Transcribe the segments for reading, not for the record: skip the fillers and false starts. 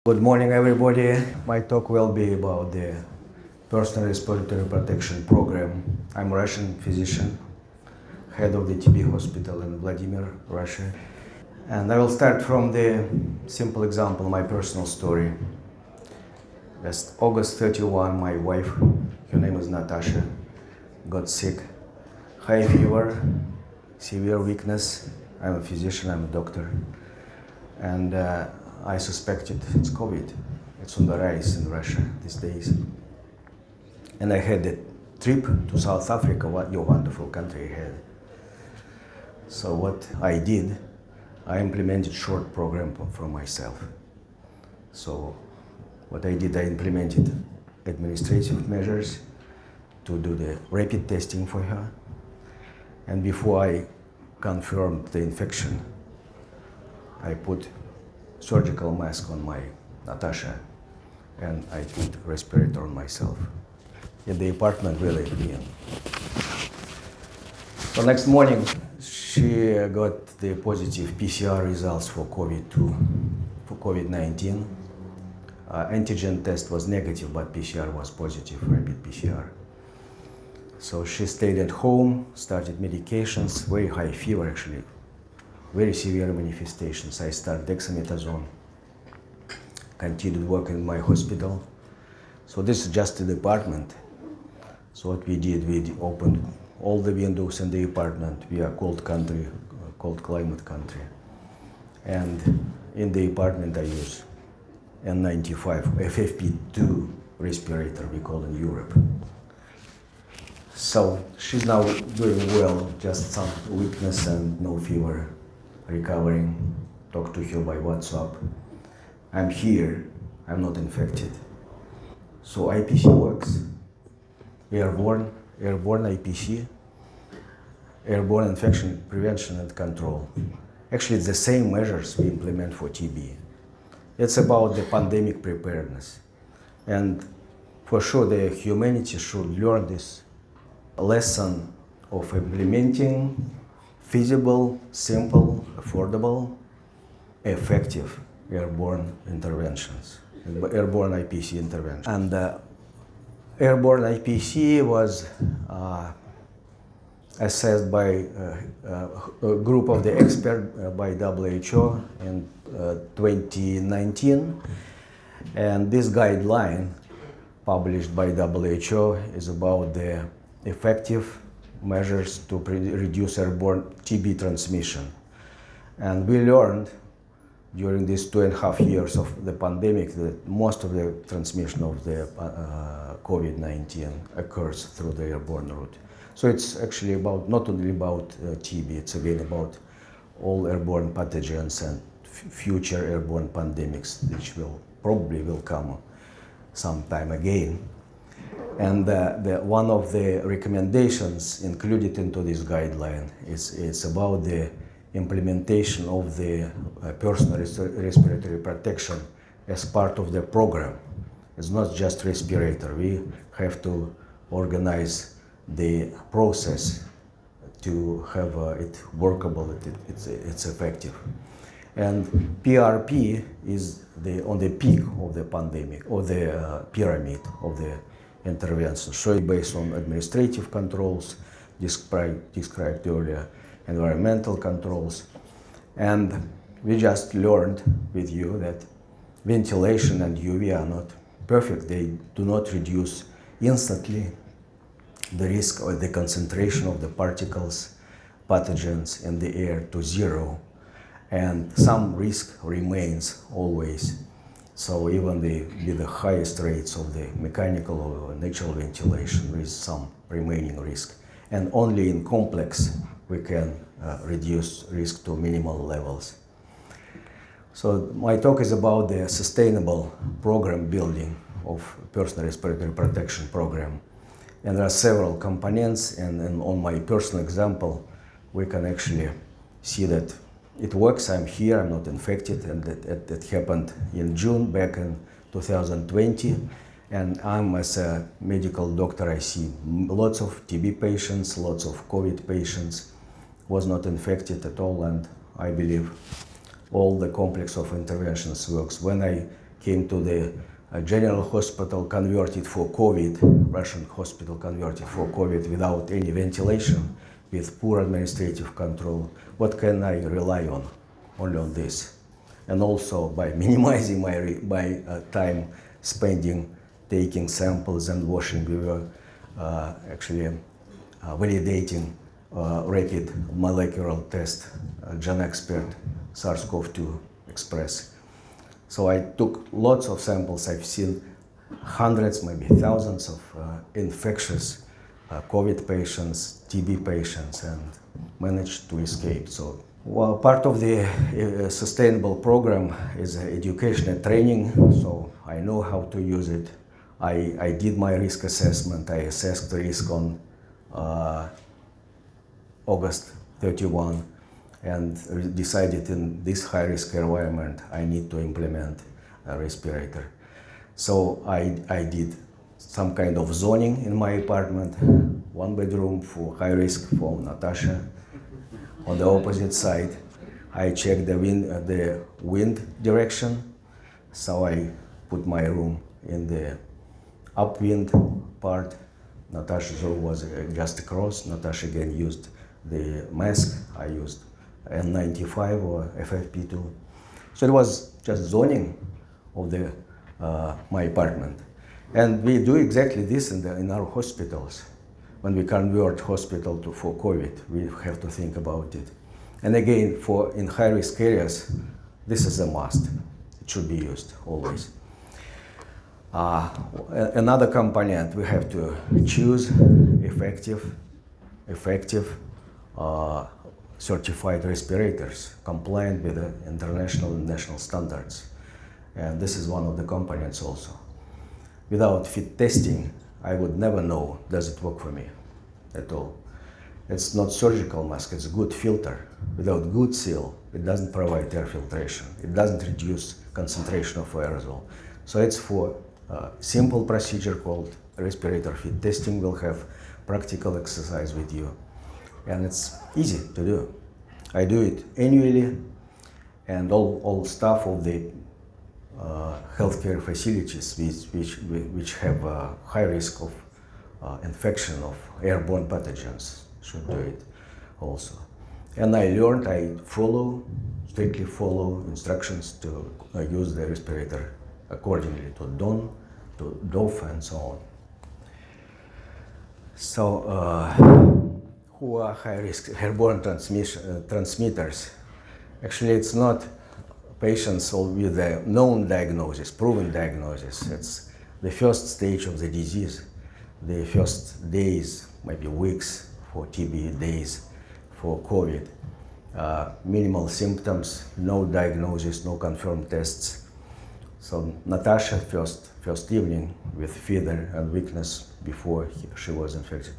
Good morning, everybody. My talk will be about the personal respiratory protection program. I'm a Russian physician, head of the TB hospital in Vladimir, Russia. And I will start from the simple example, my personal story. Last August 31, my wife, her name is Natasha, got sick, high fever, severe weakness. I'm a physician, I'm a doctor. And I suspected it's COVID. It's on the rise in Russia these days. And I had a trip to South Africa, what your wonderful country had. So what I did, I implemented short program for myself. So what I did, I implemented administrative measures to do the rapid testing for her. And before I confirmed the infection, I put surgical mask on my Natasha, and I put respirator on myself. In the apartment we lived in. So next morning, she got the positive PCR results for COVID-19. Antigen test was negative, but PCR was positive, rapid PCR. So she stayed at home, started medications, very high fever actually, very severe manifestations. I started dexamethasone, continued working in my hospital. So this is just the apartment. So what we did, we opened all the windows in the apartment. We are cold country, cold climate country. And in the apartment I use N95, FFP2 respirator, we call in Europe. So she's now doing well, just some weakness and no fever. Recovering, talk to her by WhatsApp. I'm here, I'm not infected. So IPC works. Airborne IPC, airborne infection prevention and control. Actually, it's the same measures we implement for TB. It's about the pandemic preparedness. And for sure, the humanity should learn this lesson of implementing feasible, simple, affordable, effective airborne interventions, airborne IPC intervention. And airborne IPC was assessed by a group of the experts by WHO in 2019. And this guideline published by WHO is about the effective measures to reduce airborne TB transmission. And we learned during these 2.5 years of the pandemic that most of the transmission of the COVID-19 occurs through the airborne route. So it's actually about, not only about TB, it's again about all airborne pathogens and future airborne pandemics, which probably will come sometime again. And one of the recommendations included into this guideline is about the implementation of the personal respiratory protection as part of the program. It's not just respirator. We have to organize the process to have it workable, it's effective. And PRP is on the peak of the pandemic, or the pyramid of the intervention. So based on administrative controls described earlier, environmental controls. And we just learned with you that ventilation and UV are not perfect. They do not reduce instantly the risk or the concentration of the particles, pathogens in the air to zero. And some risk remains always. So even with the highest rates of the mechanical or natural ventilation, there is some remaining risk. And only in complex we can reduce risk to minimal levels. So my talk is about the sustainable program building of personal respiratory protection program. And there are several components, and on my personal example, we can actually see that it works. I'm here, I'm not infected, and that happened in June back in 2020. And I'm, as a medical doctor, I see lots of TB patients, lots of COVID patients, was not infected at all, and I believe all the complex of interventions works. When I came to the general hospital converted for COVID, Russian hospital converted for COVID without any ventilation, with poor administrative control. What can I rely on? Only on this. And also by minimizing my time spending taking samples and washing, we were actually validating rapid molecular test, GenExpert SARS-CoV-2 Express. So I took lots of samples. I've seen hundreds, maybe thousands of infectious COVID patients, TB patients, and managed to escape. So well, part of the sustainable program is education and training, so I know how to use it. I did my risk assessment. I assessed the risk on August 31 and decided in this high-risk environment I need to implement a respirator. So I did some kind of zoning in my apartment, one bedroom for high risk for Natasha. On the opposite side, I checked the wind direction, so I put my room in the upwind part. Natasha's room was just across. Natasha again used the mask. I used N95 or FFP2. So it was just zoning of my apartment. And we do exactly this in our hospitals. When we convert hospital for COVID, we have to think about it. And again, in high-risk areas, this is a must. It should be used always. Another component, we have to choose effective certified respirators compliant with the international and national standards. And this is one of the components also. Without fit testing, I would never know, does it work for me at all. It's not surgical mask, it's a good filter. Without good seal, it doesn't provide air filtration. It doesn't reduce concentration of aerosol. So it's for a simple procedure called respirator fit testing. We'll have practical exercise with you. And it's easy to do. I do it annually, and all staff of the healthcare facilities which have a high risk of infection of airborne pathogens should do it also. And I learned, strictly follow instructions to use the respirator accordingly to DON, to DOF, and so on. So, who are high-risk airborne transmitters? Actually, it's not patients with a known diagnosis, proven diagnosis. It's the first stage of the disease, the first days, maybe weeks for TB, days for COVID. Minimal symptoms, no diagnosis, no confirmed tests. So Natasha, first evening with fever and weakness before she was infected.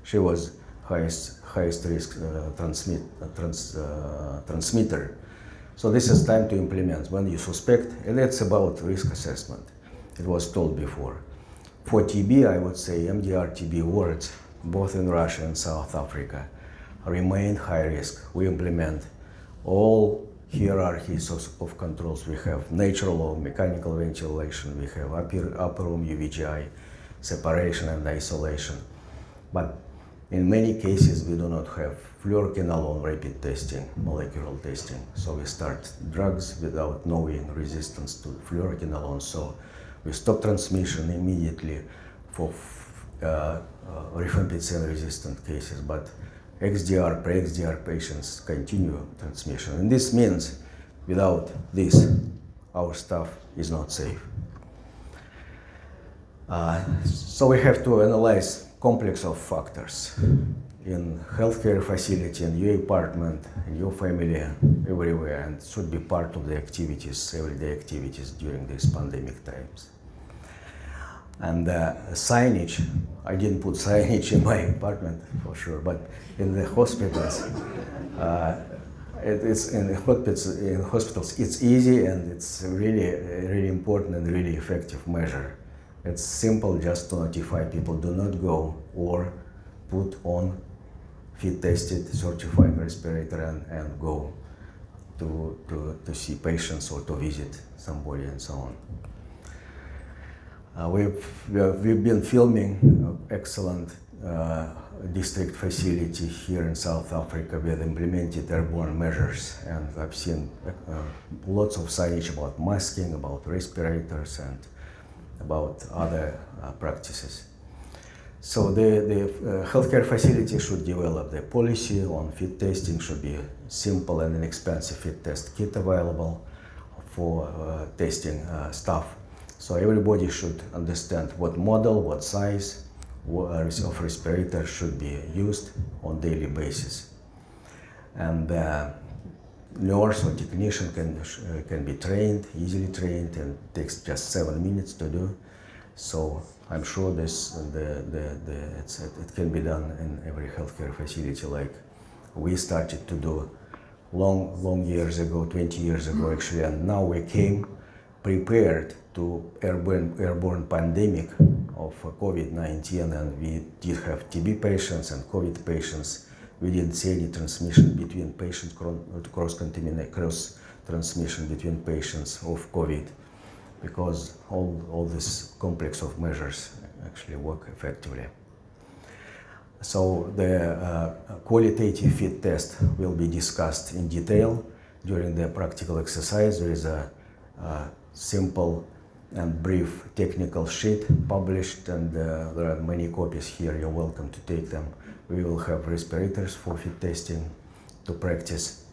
She was highest risk transmitter. So this is time to implement when you suspect, and it's about risk assessment. It was told before. For TB, I would say MDR-TB wards, both in Russia and South Africa, remain high risk. We implement all hierarchies of controls. We have natural or mechanical ventilation. We have upper room UVGI, separation and isolation. But in many cases, we do not have fluoroquinolone rapid testing, molecular testing. So we start drugs without knowing resistance to fluoroquinolone. So we stop transmission immediately for rifampicin resistant cases, but XDR, pre-XDR patients continue transmission. And this means without this, our stuff is not safe. So we have to analyze complex of factors in healthcare facility, in your apartment, in your family, everywhere, and should be part of the activities, everyday activities during these pandemic times. And signage, I didn't put signage in my apartment for sure, but in the hospitals, in hospitals, it's easy and it's really important and really effective measure. It's simple just to notify people, do not go or put on fit tested certified respirator and go. to see patients or to visit somebody and so on. We've been filming excellent district facility here in South Africa with implemented airborne measures, and I've seen lots of signage about masking, about respirators, and about other practices. So the healthcare facility should develop the policy on fit testing. Should be simple and inexpensive fit test kit available for testing staff. So everybody should understand what model, what size of respirator should be used on daily basis. And nurse or technician can be trained, easily trained, and takes just 7 minutes to do. So I'm sure it can be done in every healthcare facility, like we started to do long years ago, 20 years ago actually, and now we came prepared to airborne pandemic of COVID-19, and we did have TB patients and COVID patients. We didn't see any transmission between patients, cross transmission between patients of COVID, because all this complex of measures actually work effectively. So the qualitative fit test will be discussed in detail during the practical exercise. There is a simple and brief technical sheet published, and there are many copies here. You're welcome to take them. We will have respirators for fit testing to practice,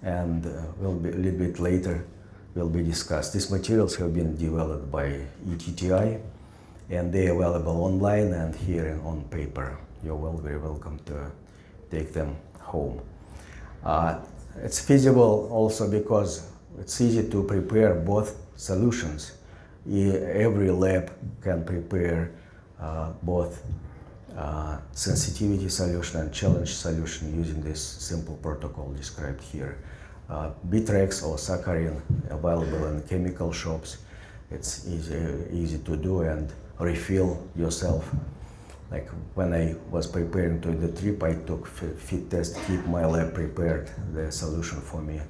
and will be a little bit later will be discussed. These materials have been developed by ETTi, and they are available online and here on paper. You're very welcome to take them home. It's feasible also because it's easy to prepare both solutions. Every lab can prepare both sensitivity solution and challenge solution using this simple protocol described here. Bitrex or saccharin available in chemical shops. It's easy to do and refill yourself. Like when I was preparing to the trip, I took fit test kit. My lab prepared the solution for me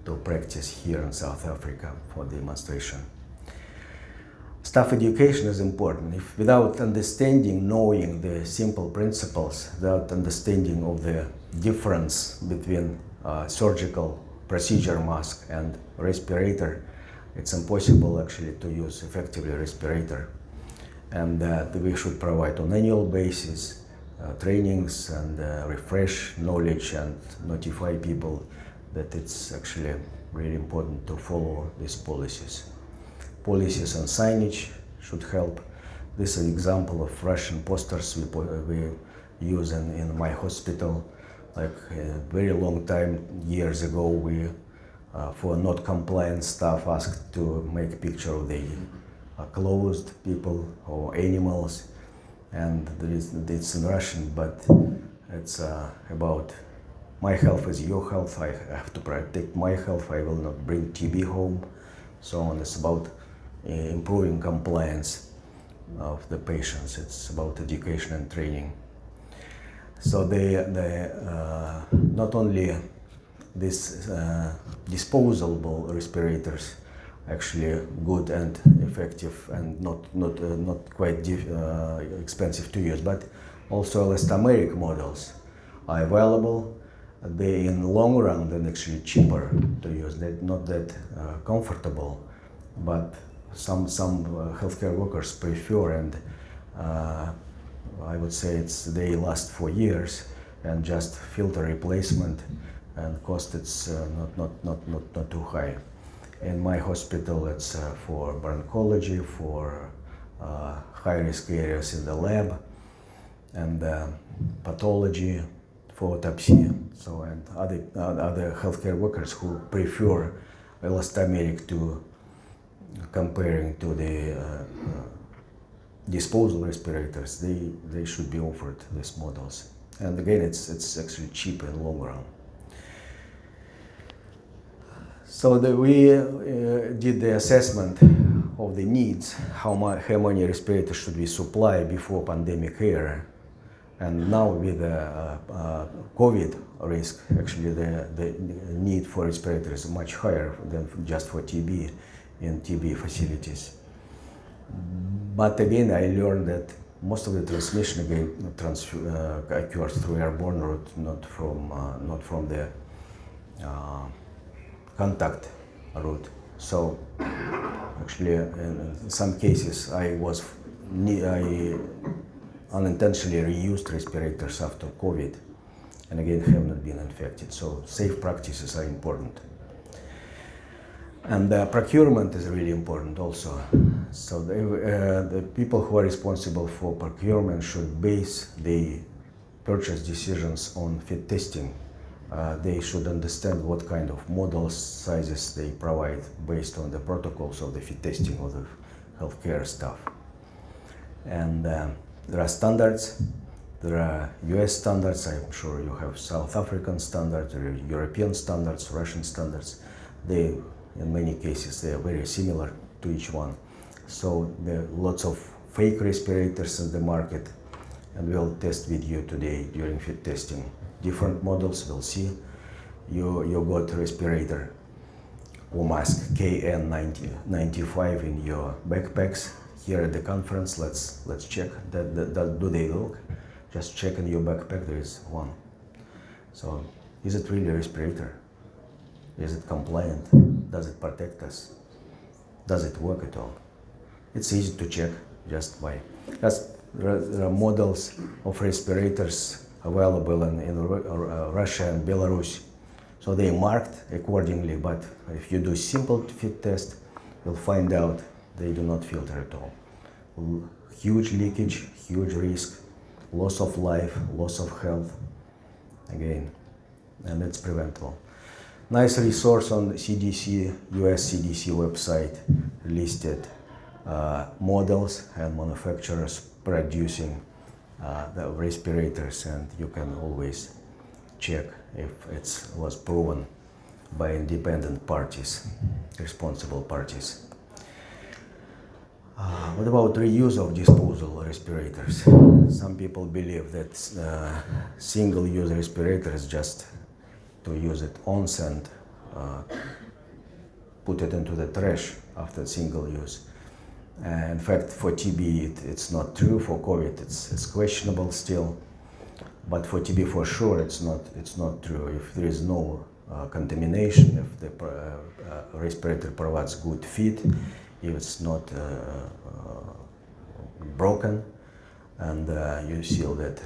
to practice here in South Africa for demonstration. Staff education is important. If without understanding, knowing the simple principles, without understanding of the difference between surgical procedure mask and respirator, it's impossible actually to use effectively respirator. And we should provide on annual basis trainings and refresh knowledge and notify people that it's actually really important to follow these policies. Policies and signage should help. This is an example of Russian posters we use in my hospital. Like a very long time, years ago, we, for not compliant staff, asked to make a picture of the closed people or animals, and it's in Russian, but it's about my health is your health. I have to protect my health. I will not bring TB home, so on. It's about improving compliance of the patients. It's about education and training. So not only these disposable respirators actually good and effective and not quite expensive to use, but also elastomeric models are available. They in the long run then actually cheaper to use. They're not that comfortable, but some healthcare workers prefer, and I would say they last for years, and just filter replacement and cost it's not too high. In my hospital, it's for bronchology, for high-risk areas in the lab, and pathology, for autopsy. So, and other healthcare workers who prefer elastomeric to comparing to the disposable respirators, they should be offered these models. And again, it's actually cheap in the long run. So we did the assessment of the needs, how many respirators should we supply before pandemic era. And now with COVID, risk. Actually, the need for respirators is much higher than just for TB in TB facilities. But again, I learned that most of the transmission again occurs through airborne route, not from the contact route. So actually, in some cases, I unintentionally reused respirators after COVID, and again have not been infected. So safe practices are important. And procurement is really important also. So the people who are responsible for procurement should base the purchase decisions on fit testing. They should understand what kind of models, sizes they provide based on the protocols of the fit testing of the healthcare staff. And there are standards. There are US standards. I'm sure you have South African standards, European standards, Russian standards. They, in many cases, they are very similar to each one. So there are lots of fake respirators in the market, and we'll test with you today during fit testing. Different models, we'll see. You got respirator or mask KN95 in your backpacks. Here at the conference, let's check that do they look? Just check in your backpack, there is one. So is it really a respirator? Is it compliant? Does it protect us? Does it work at all? It's easy to check just by. There are models of respirators available in Russia and Belarus. So they are marked accordingly, but if you do simple fit test, you'll find out they do not filter at all. Huge leakage, huge risk, loss of life, loss of health, again, and it's preventable. Nice resource on the CDC, US CDC website listed models and manufacturers producing the respirators, and you can always check if it was proven by independent parties, responsible parties. What about reuse of disposable respirators? Some people believe that single-use respirator is just to use it once and put it into the trash after single use. In fact, for TB, it's not true. For COVID, it's questionable still. But for TB, for sure, it's not true. If there is no contamination, if the respirator provides good fit, if it's not broken, and you see that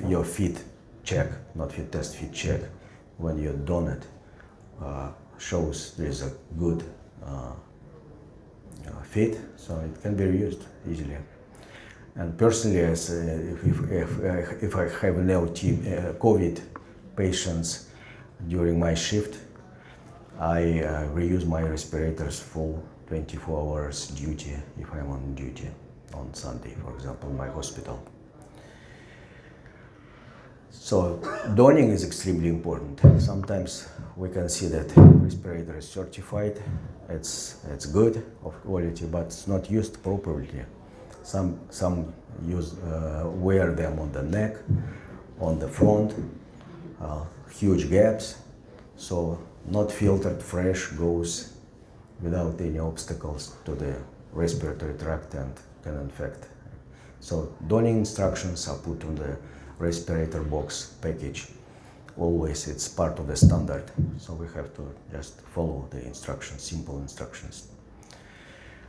your fit check, not fit test, fit check, when you don it, shows there is a good fit, so it can be reused easily. And personally, if I have no COVID patients during my shift, I reuse my respirators full 24 hours duty if I'm on duty on Sunday, for example, in my hospital. So donning is extremely important. Sometimes we can see that respirator is certified, it's good of quality, but it's not used properly. Some wear them on the neck, on the front, huge gaps, so not filtered fresh goes without any obstacles to the respiratory tract and can infect. So donning instructions are put on the respirator box package. Always it's part of the standard, so we have to just follow the instructions, simple instructions.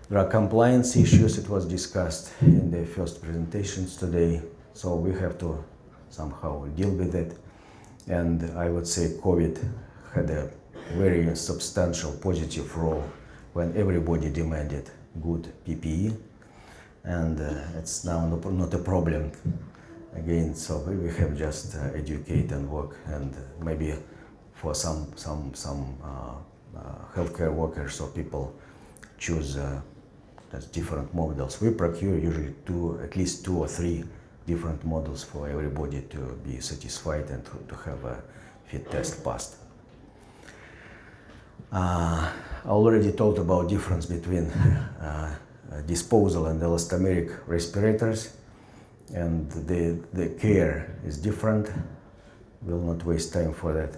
There are compliance issues, it was discussed in the first presentations today, so we have to somehow deal with it. And I would say COVID had a very substantial positive role when everybody demanded good PPE, and it's now not a problem again. So we have just educate and work, and maybe for some healthcare workers or people choose different models. We procure usually at least two or three different models for everybody to be satisfied and to have a fit test passed. I already talked about difference between disposal and elastomeric respirators, and the care is different. will not waste time for that.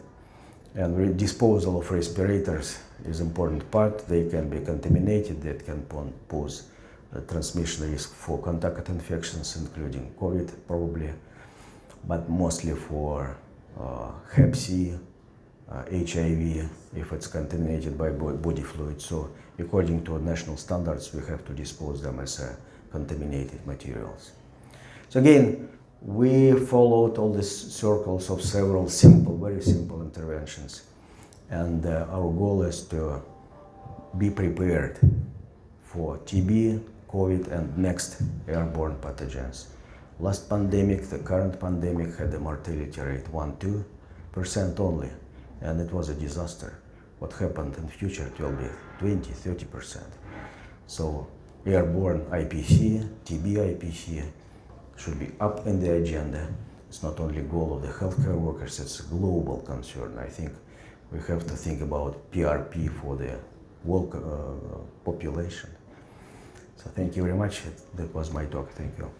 And disposal of respirators is important part. They can be contaminated, that can pose a transmission risk for contact infections, including COVID probably, but mostly for Hep C, HIV, if it's contaminated by body fluid. So according to national standards, we have to dispose them as contaminated materials. So again, we followed all these circles of several simple, very simple interventions. And our goal is to be prepared for TB, COVID, and next airborne pathogens. Last pandemic, the current pandemic, had a mortality rate 1–2% only, and it was a disaster. What happened in future, it will be 20–30%. So airborne IPC, TB IPC should be up in the agenda. It's not only goal of the healthcare workers, it's a global concern. I think we have to think about PRP for the whole population. So thank you very much. That was my talk. Thank you.